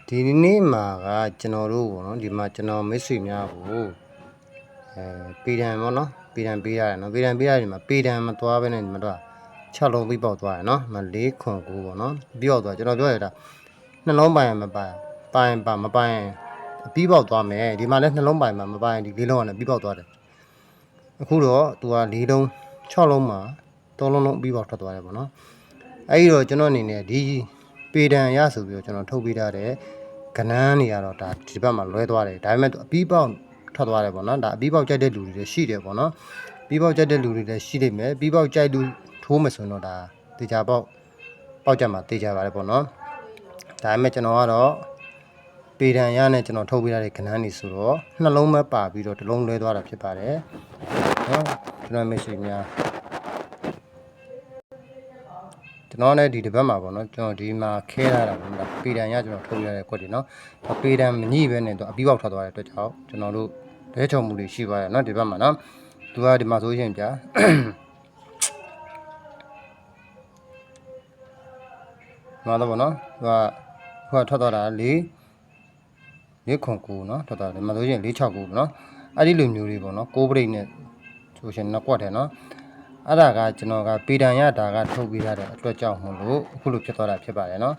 ဒီနေ့မှာကကျွန်တော်တို့ပေါ့နော်ဒီမှာကျွန်တော်မိတ်ဆွေများကိုပေတံပေါ့နော်ပေတံပေးရတယ်နော်ပေတံပေးရတယ်ဒီမှာပေတံမသွားဘဲနဲ့ဒီမှာတော့6လုံးပြီးပေါက်သွားတယ်နော်မ4ခွန်9ပေါ့နော်ပြီးပေါက်သွားကျွန်တော်ပြောရတာနှလုံးပိုင်မပိုင်ပိုင်ပါမပိုင်ပြီးပေါက်သွားမယ်ဒီမှာလည်းနှလုံးပိုင်မှာမပိုင်ဒီ4လုံးကလည်းပြီးပေါက်သွားတယ်အခုတော့သူက4လုံး6လုံးမှာ3လုံးပြီးပေါက်ထွက်သွားတယ်ပေါ့နော်အဲ့ဒီတော့ကျွန်တော်အနေနဲ့ဒီပေတံရဆိုပြီးတော့ကျွန်တော်ထုတ်ပေးထားတဲ့ကနန်းနေရတော့ဒါဒီဘက်မှာလွဲသွားတယ်ဒါပေမဲ့အပြီးပေါက်ထွက်သွားတယ်ပေါ့နော်ဒါအပြီးပေါက်ကြိုက်တဲ့လူတွေလည်းရှိတယ်ပေါ့နော်ပြီးပေါက်ကြိုက်တဲ့လူတွေလည်းရှိနေမယ်ပြီးပေါက်ကြိုက်လူထိုးမယ်ဆိုတော့ဒါတေချာပေါက်ကြမှာတေချာပါတယ်ပေါ့နော်ဒါပေမဲ့ကျွန်တော်ကတော့ပေတံရနဲ့ကျွန်တော်ထုတ်ပေးထားတဲ့ကနန်းနေဆိုတော့နှလုံးပဲပါပြီးတော့တစ်လုံးလွဲသွားတာဖြစ်ပါတယ်နော်ကျွန်တော်မိတ်ဆွေများကျွန်တော်လည်းဒီတစ်ပတ်မှာပေါ့နော်ကျွန်တော်ဒီမှာခဲထားတာပေါ့နော်ပေတံရကျွန်တော်ထုတ်ရတဲ့ကွက်တွေနော်ပေတံမညိပဲနဲ့တော့အပြီးပေါက်ထွက်သွားတဲ့အတွက်ကြောင့်ကျွန်တော်တို့လဲချုံမှုတွေရှိပါတယ်နော်ဒီဘက်မှာနော်သူကဒီမှာဆိုရင်ကြာမှာတော့ပေါ့နော်သူကထွက်သွားတာ4ခွန်9နော်ထွက်သွားတယ်မှာဆိုရင်469ပေါ့နော်အဲ့ဒီလိုမျိုးတွေပေါ့နော်6ပရိတ်နဲ့ဆိုရှင်နှစ်ကွက်တယ်နော်အဲ့ဒါကကျွန်တော်ကပေတံရတာကထုတ်ပေးရတဲ့အတွက်ကြောင့်မလို့အခုလိုဖြစ်သွားတာဖြစ်ပါတယ်နော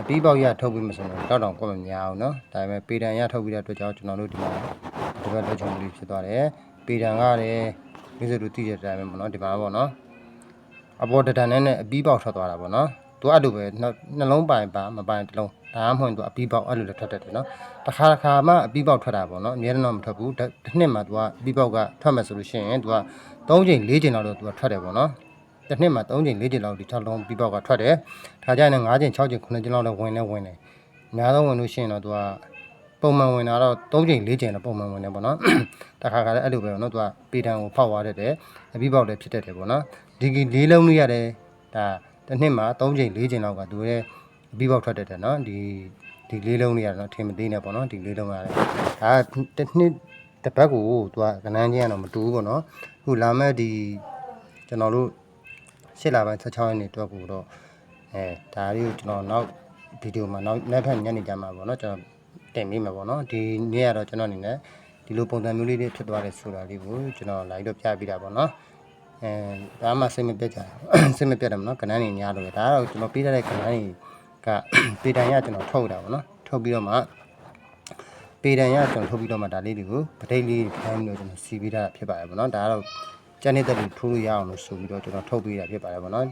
်အပြီးပေါက်ရထုတ်ပေးမှဆိုတော့တောက်ကွက်မများအောင်နော်ဒါပေမဲ့ပေတံရထုတ်ပေးတဲ့အတွက်ကြောင့်ကျွန်တော်တို့ဒီမှာဒီဘက်လက်ချုံလေးဖြစ်သွားတယ်ပေတံကလည်းမိစတို့သိတဲ့အတိုင်းပဲပေါ့နော်ဒီမှာပေါ့နော်အပေါ်တံနဲ့အပြီးပေါက်ထွက်သွားတာပေါ့နော်သူအဲ့လိုပဲနှလုံးပိုင်ပါမပိုင်တစ်လုံးဒါမှမဟုတ်သူအပြီးပေါက်အဲ့လိုလည်းထွက်တတ်တယ်နော်တစ်ခါမှအပြီးပေါက်ထွက်တာပေါ့နော်အများတော့မထွက်ဘူးတစ်နှစ်မှာသူကအပြီးပေါက်ကထွက်မယ်ဆိုလို့ရှိရင်သူက3ချိန်4ချိန်လောက်တော့သူကထွက်တယ်ပေါ့နော်တစ်နှစ်မှာ3ချိန်4ချိန်လောက်ဒီ6လုံးပြီးပေါက်ကထွက်တယ်ဒါကြရင်5ချိန်6ချိန်9ချိန်လောက်တော့ဝင်တယ်အများဆုံးဝင်လို့ရှိရင်တော့သူကပုံမှန်ဝင်တာတော့3ချိန်4ချိန်တော့ပုံမှန်ဝင်တယ်ပေါ့နော်တခါလည်းအဲ့လိုပဲပေါ့နော်သူကပေတံကိုဖောက်သွားတတ်တယ်အပြီးပေါက်လည်းဖြစ်တတ်တယ်ပေါ့နော်ဒီ4လုံးလေးရတယ်ဒါတစ်နှစ်မှာ3ချိန်4ချိန်လောက်ကသူရဲ့အပြီးပေါက်ထွက်တတ်တယ်နော်ဒီ4လုံးလေးရတော့ထင်မသေးနဲ့ပေါ့နော်ဒီ4လုံးရတယ်ဒါတစ်နှစ်တစ်ပတ်ကိုသူကကနန်းချင်းကတော့မတူဘူးပေါ့နော်ခုလာမဲ့ဒီကျွန်တော်တို့8လပိုင်း16ရက်နေ့တွက်ကိုတော့ဒါလေးကိုကျွန်တော်နောက်ဗီဒီယိုမှာနောက်ဖက်ညနေကြမှာပေါ့နော်ကျွန်တော်တင်ပေးမှာပေါ့နော်ဒီနေ့ကတော့ကျွန်တော်အနေနဲ့ဒီလိုပုံစံမျိုးလေးတွေဖြစ်သွားတယ်ဆိုတာလေးကိုကျွန်တော်လိုက်တော့ပြပေးတာပေါ့နော်ဒါမှစိတ်မပြတ်ကြစိတ်မပြတ်တယ်မနော်ကနန်းနေများလို့ဒါကတော့ကျွန်တော်ပေးထားတဲ့ကနန်းကပေတံရကျွန်တော်ထုတ်တာပေါ့နော်ထုတ်ပြီးတော့မှပေတံရကျွန်တော်ထုတ်ပြီးတော့မှဒါလေးတွေကိုပဋိတ်လေးဖိုင်းပြီးတော့ကျွန်တော်စီပေးထားတာဖြစ်ပါတယ်ပေါ့နော်ဒါကတော့ကျန်တဲ့တက်ထိုးလို့ရအောင်လို့ဆိုပြီးတော့ကျွန်တော်ထုတ်ပေးတာဖြစ်ပါတယ်ပေါ့နော်ဒါ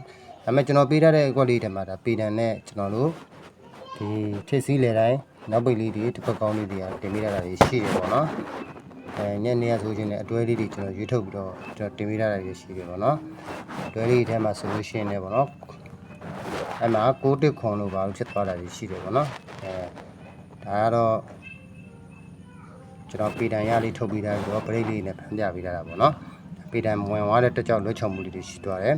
ပေမဲ့ကျွန်တော်ပေးထားတဲ့အကွက်လေးတွေမှာဒါပေတံနဲ့ကျွန်တော်တို့ဒီထစ်စည်းလေတိုင်းနောက်ပိတ်လေးတွေတစ်ပတ်ကောင်းလေးတွေကတင်ပေးထားတာရှိတယ်ပေါ့နော်ညနေရဆိုရင်လည်းအတွဲလေးတွေကျွန်တော်ရွေးထုတ်ပြီးတော့ကျွန်တော်တင်ပေးထားတာရှိတယ်ပေါ့နော်အတွဲလေးထဲမှာဆိုလို့ရှိရင်လည်းပေါ့နော်အဲ့မှာ6တစ်ခွန်လို့ပါလို့ဖြစ်သွားတာရှိတယ်ပေါ့နော်ဒါကတော့ကျွန်တော်ပေတံရလေးထုတ်ပေးထားပြီးတော့ပရိတ်လေးနဲ့ဖန်ပြပေးထားတာပေါ့နော်ပေတံဝင်သွားတဲ့တက်ကြောက်လွှတ်ချုံမှုလေးတွေရှိသွားတယ်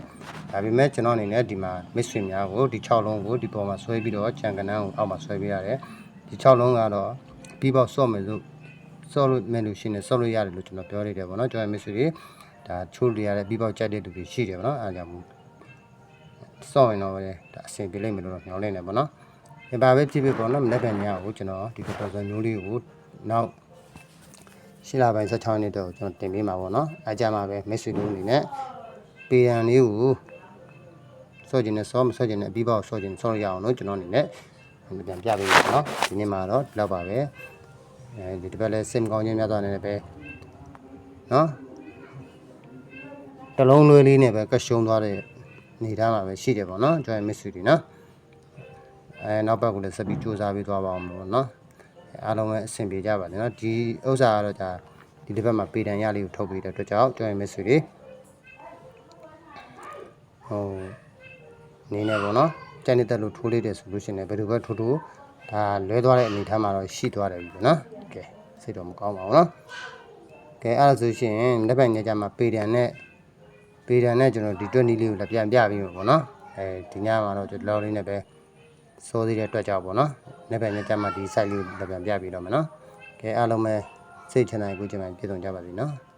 ဒါပေမဲ့ကျွန်တော်အနေနဲ့ဒီမှာမစ်ဆွေများကိုဒီ6လုံးကိုဒီပေါ်မှာဆွဲပြီးတော့ခြံကနန်းကိုအောက်မှာဆွဲပေးရတယ်ဒီ6လုံးကတော့ပြီးပေါက်ဆော့မယ်လို့ဆော့လို့မယ်လို့ရှိနေဆော့လို့ရတယ်လို့ကျွန်တော်ပြောနေတယ်ပေါ့နော်ကျွန်တော်မစ်ဆွေတွေဒါချိုးတွေရတဲ့ပြီးပေါက်ကြိုက်တဲ့လူတွေရှိတယ်ပေါ့နော်အားကြောင့်ဆော့ရင်တော့ဒါအဆင်ပြေလိမ့်မယ်လို့တော့မျှော်လင့်နေပေါ့နော်ဒီပါပဲဖြစ်ဖြစ်ပေါ့နော်မနေ့ကညကိုကျွန်တော်ဒီတော်စံမျိုးလေးကိုနောက်ရှင်းလာပိုင်း16နှစ်တော့ကျွန်တော်တင်ပေးမှာပေါ့နော်အားကြမှာပဲမိတ်ဆွေတို့အနေနဲ့ပေရန်လေးကိုဆော့ကျင်နဲ့ဆော့မဆော့ကျင်နဲ့အပြီးပေါက်ဆော့ကျင်ဆော့ရအောင်လို့ကျွန်တော်အနေနဲ့ပြန်ပြပေးပါနော်ဒီနေ့မှာတော့ဒီလောက်ပါပဲဒီတစ်ပတ်လဲစိတ်မကောင်းခြင်းများသွားနေတယ်ပဲနော်တလုံးလွဲလေးနဲ့ပဲကရှုံးသွားတဲ့နေသားမှာပဲရှိတယ်ပေါ့နော်ကျွန်တော်မိတ်ဆွေတွေနော်နောက်ဘက်ကလည်းဆက်ပြီးစူးစမ်းပြီးသွားပါအောင်ပေါ့နော်အားလုံးပဲအဆင်ပြေကြပါစေเนาะဒီဥစ္စာကတော့ဒါဒီတစ်ပတ်မှာပေတံရလေးကိုထုတ်ပေးတဲ့အတွက်ကြောင့်ကျွန်တော်မိတ်ဆွေတွေနေနေပေါ့เนาะကြိုက်နေတဲ့လို့ထိုးလေးတယ်ဆိုလို့ရှိရင်ဘယ်လိုပဲထိုးထိုးဒါလွဲသွားတဲ့အနေထားမှာတော့ရှိသွားတယ်ပြီเนาะကဲစိတ်တော့မကောင်းပါဘူးเนาะကဲအဲ့ဒါဆိုရှင်လက်ပိုင်ညကြမှာပေတံနဲ့ကျွန်တော်ဒီ20လေးကိုလည်းပြန်ပြပြီးမှာပေါ့เนาะဒီညမှာတော့ကျွန်တော်လေးနဲ့ပဲစိုးသေးတဲ့အတွက်ကြောင့်ပေါ့နော်။နေ့ပဲညကြမှာဒီ site လေးကိုပြန်ပြပြီးတော့မယ်နော်။ကဲအားလုံးပဲစိတ်ချနိုင်ကိုကျမှပြည့်စုံကြပါစေနော်။